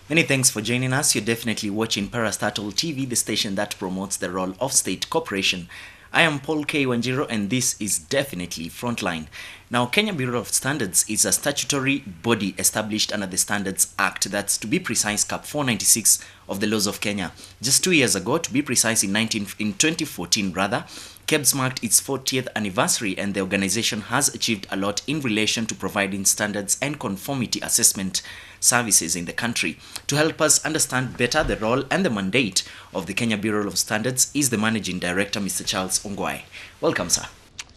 Many thanks for joining us. You're definitely watching Parastatal TV, the station that promotes the role of state cooperation. I am Paul K Wanjiru, and this is definitely Frontline. Now, Kenya Bureau of Standards is a statutory body established under the Standards Act, that's to be precise Cap 496 of the laws of Kenya. Just 2 years ago, to be precise in 2014 rather, KEBS marked its 40th anniversary, and the organization has achieved a lot in relation to providing standards and conformity assessment services in the country. To help us understand better the role and the mandate of the Kenya Bureau of Standards is the Managing Director, Mr. Charles Ongwae. Welcome, sir.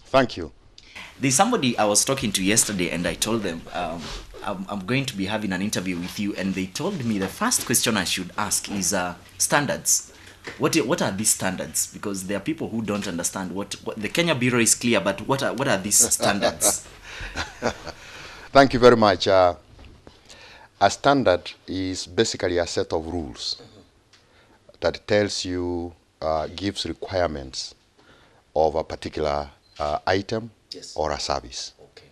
Thank you. There's somebody I was talking to yesterday, and I told them I'm going to be having an interview with you, and they told me the first question I should ask is standards. What are these standards? Because there are people who don't understand what the Kenya Bureau is clear, but what are these standards? Thank you very much. A standard is basically a set of rules that tells you, gives requirements of a particular item or a service. Okay.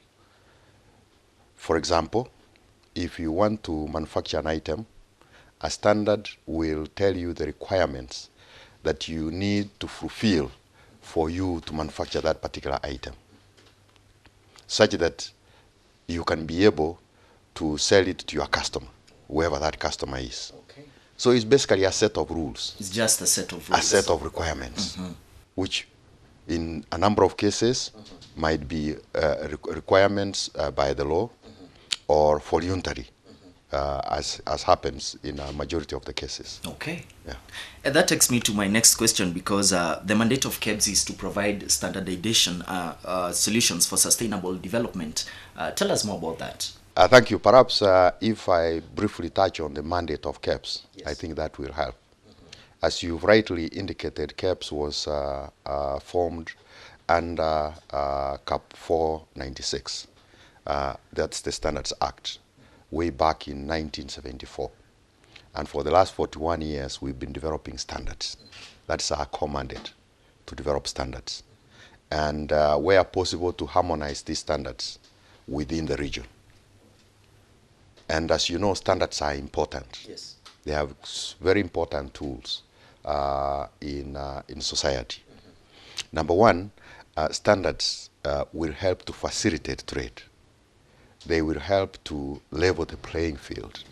For example, if you want to manufacture an item, a standard will tell you the requirements that you need to fulfill for you to manufacture that particular item, such that you can be able to sell it to your customer, whoever that customer is. Okay. So it's basically a set of rules. It's just a set of rules. A set of requirements, which in a number of cases might be requirements by the law or voluntary, as happens in a majority of the cases. Okay. Yeah. And that takes me to my next question, because the mandate of KEBS is to provide standardization solutions for sustainable development. Tell us more about that. Thank you. Perhaps if I briefly touch on the mandate of KEBS, Yes. I think that will help. As you've rightly indicated, KEBS was formed under Cap 496. That's the Standards Act, way back in 1974. And for the last 41 years, we've been developing standards. That's our core mandate, to develop standards. And where possible, to harmonize these standards within the region. And as you know, standards are important. Yes. They have very important tools in society. Number one, standards will help to facilitate trade. They will help to level the playing field.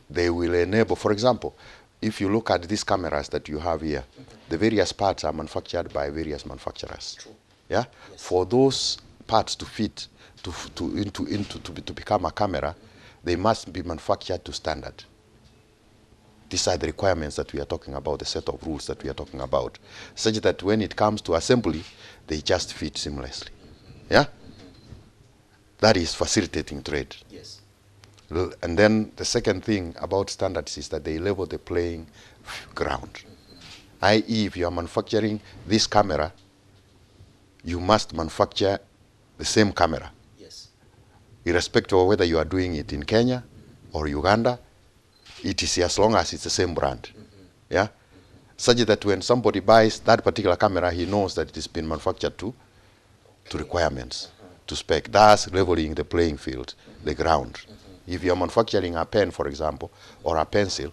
They will enable, for example, if you look at these cameras that you have here, the various parts are manufactured by various manufacturers. True. Yeah? Yes. For those parts to fit to become a camera, they must be manufactured to standard. These are the requirements that we are talking about, the set of rules that we are talking about, such that when it comes to assembly, they just fit seamlessly. Yeah? That is facilitating trade. Yes. And then the second thing about standards is that they level the playing ground. I.e., if you are manufacturing this camera, you must manufacture the same camera, Yes. irrespective of whether you are doing it in Kenya or Uganda. It is as long as it's the same brand. Yeah? Such that when somebody buys that particular camera, he knows that it has been manufactured to requirements, to spec, thus leveling the playing field, the ground. If you are manufacturing a pen, for example, or a pencil,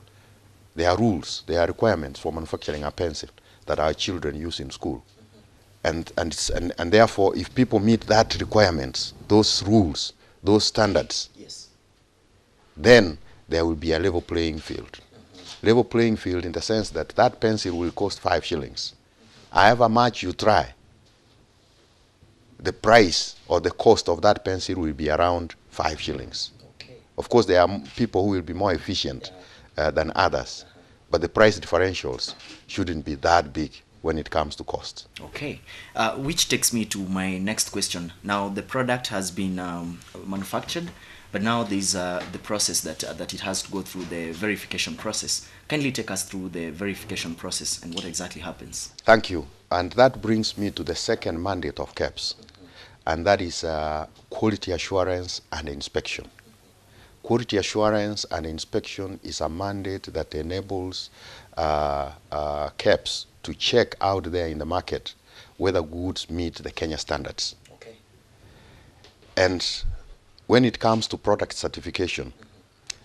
there are rules, there are requirements for manufacturing a pencil that our children use in school. And therefore, if people meet that requirements, those rules, those standards, Yes. then there will be a level playing field. Level playing field in the sense that that pencil will cost 5 shillings. However much you try, the price or the cost of that pencil will be around 5 shillings. Okay. Of course, there are people who will be more efficient than others, but the price differentials shouldn't be that big when it comes to cost. Okay, which takes me to my next question. Now, the product has been manufactured, but now there's the process that it has to go through, the verification process. Kindly take us through the verification process and what exactly happens. Thank you. And that brings me to the second mandate of KEBS, and that is quality assurance and inspection. Quality assurance and inspection is a mandate that enables KEBS to check out there in the market whether goods meet the Kenya standards. Okay. And when it comes to product certification,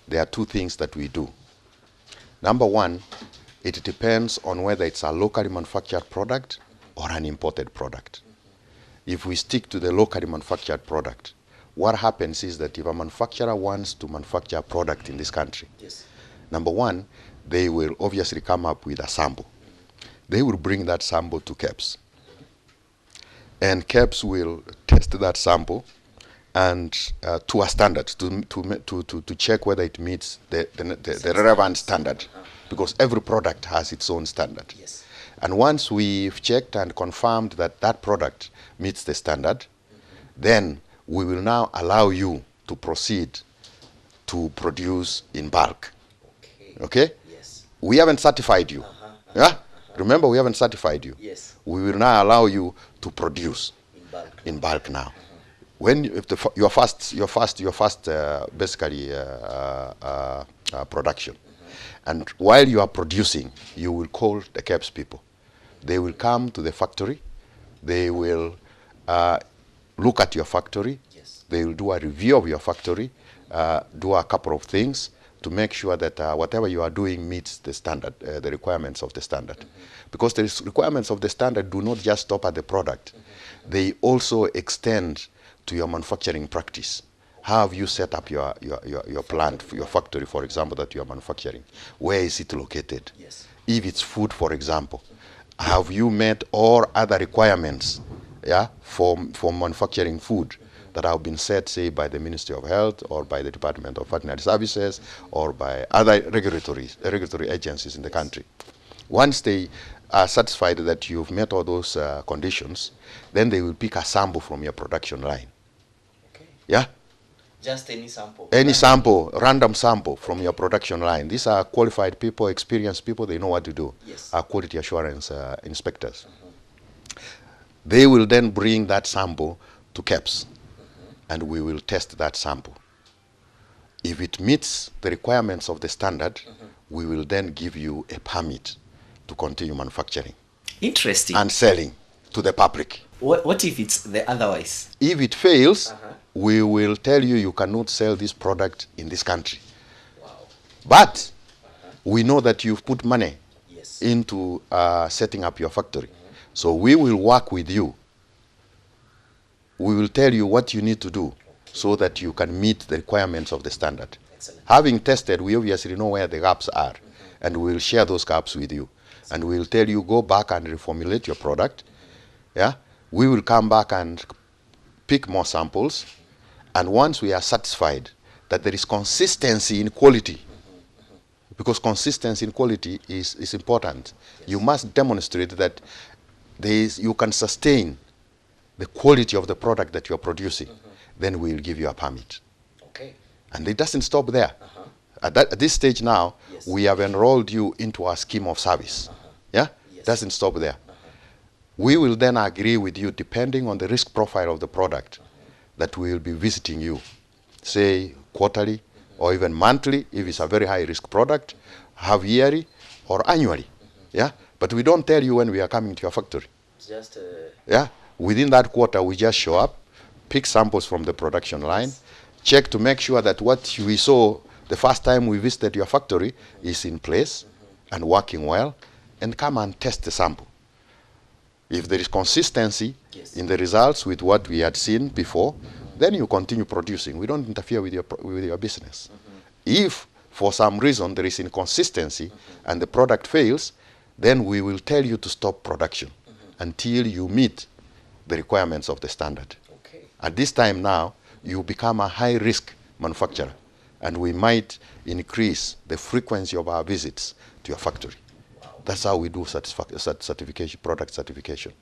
there are two things that we do. Number one, it depends on whether it's a locally manufactured product or an imported product. If we stick to the locally manufactured product, what happens is that if a manufacturer wants to manufacture a product in this country, Yes. number one, they will obviously come up with a sample. They will bring that sample to KEBS. And KEBS will test that sample and to a standard, to check whether it meets the relevant standard, because every product has its own standard. Yes. And once we've checked and confirmed that that product meets the standard, then we will now allow you to proceed to produce in bulk. Okay? Yes. We haven't certified you. Yeah? Remember, we haven't certified you. Yes. We will now allow you to produce in bulk now. When your first basically production, and while you are producing, you will call the KEBS people. They will come to the factory. They will look at your factory. Yes. They will do a review of your factory, do a couple of things to make sure that whatever you are doing meets the standard, the requirements of the standard. Because the requirements of the standard do not just stop at the product. They also extend to your manufacturing practice. How have you set up your plant, your factory, for example, that you are manufacturing? Where is it located? Yes. If it's food, for example, have you met all other requirements, yeah, for manufacturing food that have been set, say, by the Ministry of Health or by the Department of Veterinary Services or by other regulatory agencies in the country? Once they are satisfied that you've met all those conditions, then they will pick a sample from your production line. Okay. Yeah? Just any sample? Any sample, random sample from your production line. These are qualified people, experienced people, they know what to do. Yes. Are quality assurance inspectors. They will then bring that sample to KEBS, and we will test that sample. If it meets the requirements of the standard, we will then give you a permit to continue manufacturing. Interesting. And selling to the public. What if it's the otherwise? If it fails, we will tell you you cannot sell this product in this country. Wow. But we know that you've put money Yes. into setting up your factory. So we will work with you. We will tell you what you need to do so that you can meet the requirements of the standard. Excellent. Having tested, we obviously know where the gaps are, and we will share those gaps with you. And we will tell you, go back and reformulate your product. Yeah? We will come back and pick more samples. And once we are satisfied that there is consistency in quality, because consistency in quality is important, you must demonstrate that you can sustain the quality of the product that you are producing, then we will give you a permit. Okay. And it doesn't stop there. At this stage now, Yes. we have enrolled you into our scheme of service. Yeah? Yes. Doesn't stop there. We will then agree with you, depending on the risk profile of the product, that we will be visiting you, say quarterly or even monthly, if it's a very high risk product, half yearly or annually. Yeah? But we don't tell you when we are coming to your factory. It's just Yeah? Within that quarter, we just show up, pick samples from the production line, check to make sure that what we saw the first time we visited your factory is in place and working well, and come and test the sample. If there is consistency Yes. in the results with what we had seen before, then you continue producing. We don't interfere with your business. If for some reason there is inconsistency and the product fails, then we will tell you to stop production until you meet the requirements of the standard. okay. At this time now, you become a high-risk manufacturer, and we might increase the frequency of our visits to your factory. Wow. That's how we do certification, product certification.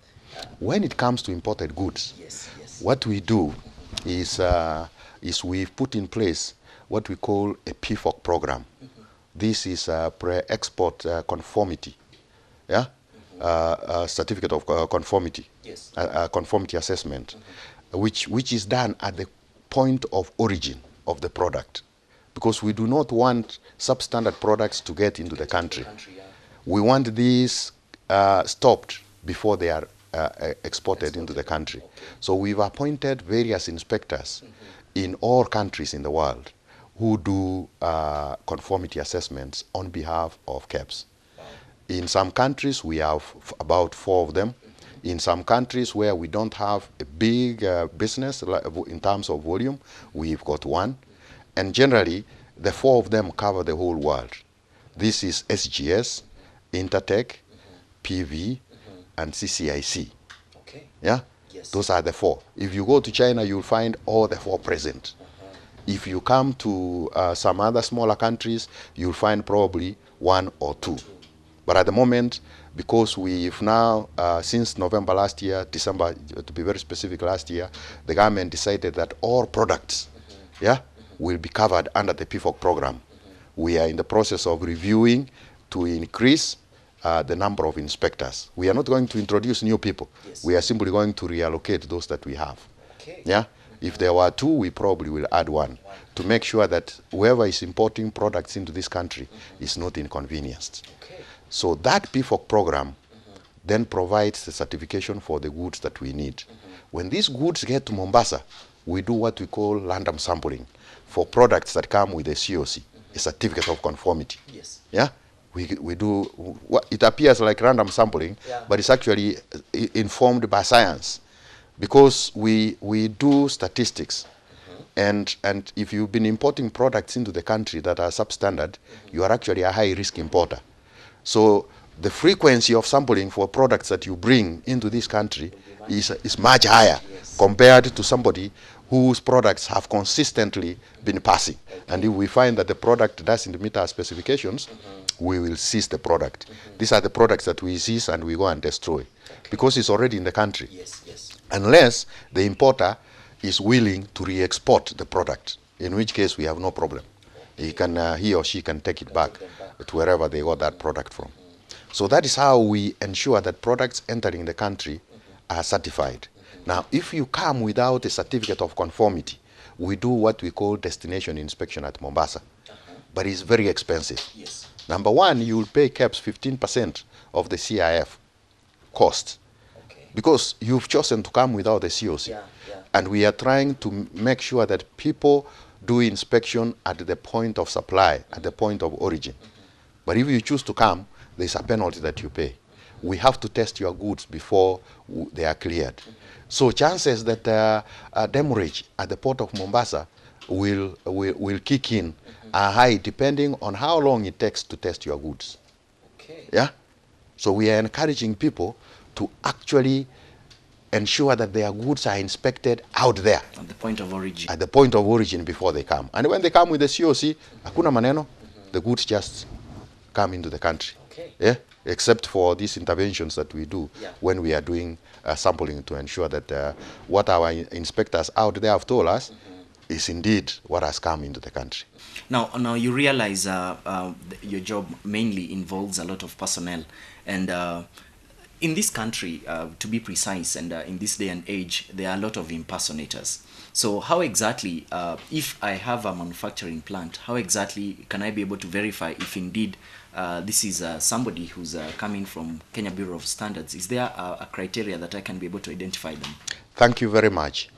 When it comes to imported goods, Yes. Yes. what we do is we've put in place what we call a PFOC program. This is a pre-export conformity, yeah, certificate of conformity, Yes. conformity assessment, which is done at the point of origin of the product, because we do not want substandard products to get into the country. Yeah. We want these stopped before they are exported into the country. Okay. So we've appointed various inspectors in all countries in the world who do conformity assessments on behalf of KEBS. In some countries, we have about 4 of them. In some countries where we don't have a big business in terms of volume, we've got 1. And generally, the 4 of them cover the whole world. This is SGS, Intertech, PV, and CCIC. Okay. Yeah? Yes. Those are the 4. If you go to China, you'll find all the 4 present. If you come to some other smaller countries, you'll find probably 1 or 2. But at the moment, because we've now, since November last year, December, to be very specific, last year, the government decided that all products will be covered under the PFOC program. We are in the process of reviewing to increase the number of inspectors. We are not going to introduce new people. Yes. We are simply going to reallocate those that we have. Okay. Yeah? If there were 2, we probably will add 1 to make sure that whoever is importing products into this country is not inconvenienced. Okay. So that PFOC program then provides the certification for the goods that we need. When these goods get to Mombasa, we do what we call random sampling for products that come with a COC, a certificate of conformity. Yes. Yeah? We do, it appears like random sampling, but it's actually informed by science, because we do statistics. And if you've been importing products into the country that are substandard, you are actually a high-risk importer. So the frequency of sampling for products that you bring into this country is much higher compared to somebody whose products have consistently been passing. And if we find that the product doesn't meet our specifications, we will seize the product. These are the products that we seize and we go and destroy, because it's already in the country. Yes, yes. Unless the importer is willing to re-export the product, in which case we have no problem. He or she can take it back to wherever they got that product from. So that is how we ensure that products entering the country are certified. Now, if you come without a certificate of conformity, we do what we call destination inspection at Mombasa. But it's very expensive. Yes. Number 1, you will pay KEBS 15% of the CIF cost. Okay. Because you've chosen to come without a COC. Yeah. And we are trying to make sure that people do inspection at the point of supply, at the point of origin. But if you choose to come, there's a penalty that you pay. We have to test your goods before they are cleared. So chances that demurrage at the port of Mombasa will kick in are high, depending on how long it takes to test your goods. Okay. Yeah? So we are encouraging people to actually ensure that their goods are inspected out there. At the point of origin. At the point of origin before they come. And when they come with the COC, hakuna maneno, the goods just come into the country. Okay. Yeah? Except for these interventions that we do when we are doing sampling to ensure that what our inspectors out there have told us is indeed what has come into the country. Now you realize your job mainly involves a lot of personnel, and in this country, to be precise, and in this day and age, there are a lot of impersonators. So how exactly, if I have a manufacturing plant, how exactly can I be able to verify if indeed this is somebody who's coming from Kenya Bureau of Standards? Is there a criteria that I can be able to identify them? Thank you very much.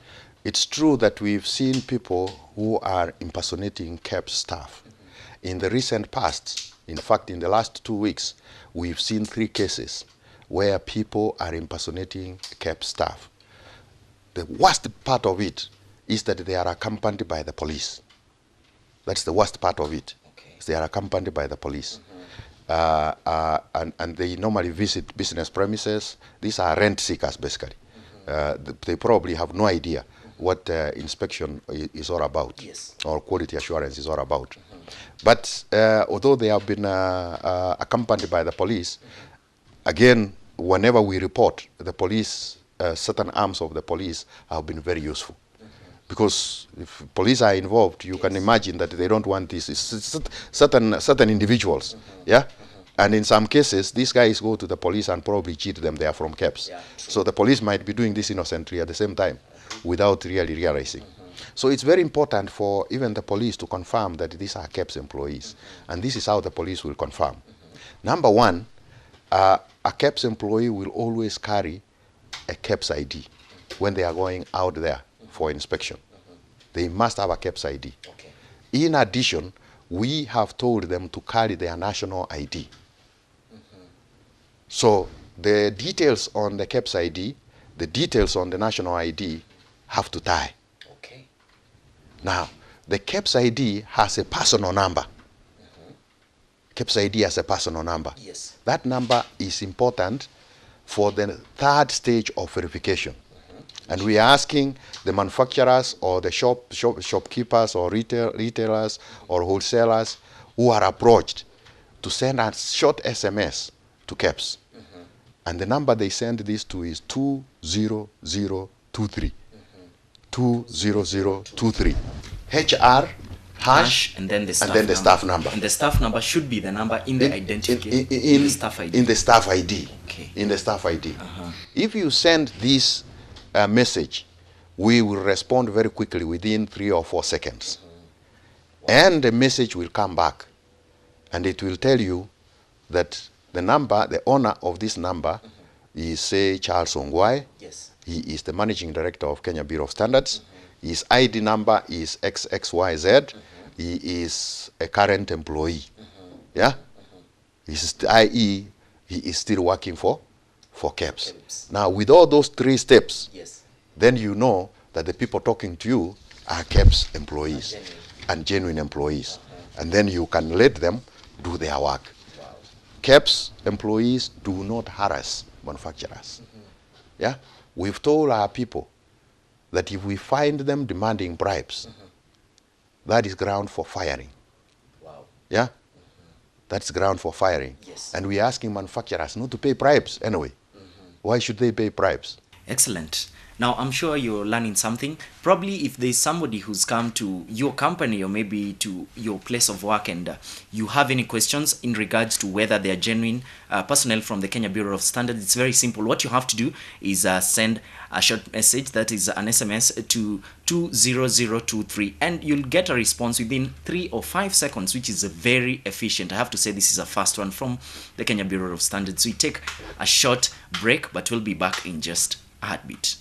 It's true that we've seen people who are impersonating KEBS staff. In the recent past, in fact, in the last 2 weeks, we've seen 3 cases where people are impersonating KEBS staff. The worst part of it is that they are accompanied by the police. That's the worst part of it. Okay. They are accompanied by the police. And they normally visit business premises. These are rent seekers, basically. They probably have no idea what inspection is all about, or quality assurance is all about. But although they have been accompanied by the police, again, whenever we report, the police, certain arms of the police have been very useful. Because if police are involved, you can imagine that they don't want this. It's certain individuals, And in some cases, these guys go to the police and probably cheat them. They are from KEBS. So the police might be doing this innocently at the same time without really realizing. So it's very important for even the police to confirm that these are KEBS employees. And this is how the police will confirm. Number 1, a KEBS employee will always carry a KEBS ID when they are going out there for inspection. They must have a KEBS ID. In addition, we have told them to carry their national ID. So the details on the KEBS ID, the details on the national ID have to tie. Okay. Now, the KEBS ID has a personal number. KEBS ID has a personal number. Yes. That number is important for the third stage of verification. And we are asking the manufacturers or the shopkeepers or retailers or wholesalers who are approached to send a short SMS to KEBS. And the number they send this to is 20023. 20023. HR hash and then the staff number. And the staff number should be the number in the identification in the staff ID. In the staff ID. Okay. In the staff ID. If you send this message, we will respond very quickly within 3 or 4 seconds. And the message will come back, and it will tell you that the number, the owner of this number is, say, Charles Ongwae. Yes. He is the managing director of Kenya Bureau of Standards. His ID number is XXYZ. He is a current employee. Yeah? i.e., he is still working for KEBS. Now, with all those 3 steps, yes, then you know that the people talking to you are KEBS employees and genuine employees. And then you can let them do their work. Wow. KEBS employees do not harass manufacturers. Yeah? We've told our people that if we find them demanding bribes, that is ground for firing. Wow. Yeah? That's ground for firing. Yes. And we're asking manufacturers not to pay bribes anyway. Why should they pay bribes? Excellent. Now, I'm sure you're learning something. Probably if there's somebody who's come to your company or maybe to your place of work and you have any questions in regards to whether they are genuine personnel from the Kenya Bureau of Standards, it's very simple. What you have to do is send a short message, that is an SMS, to 20023, and you'll get a response within 3 or 5 seconds, which is very efficient. I have to say this is a fast one from the Kenya Bureau of Standards. We take a short break, but we'll be back in just a heartbeat.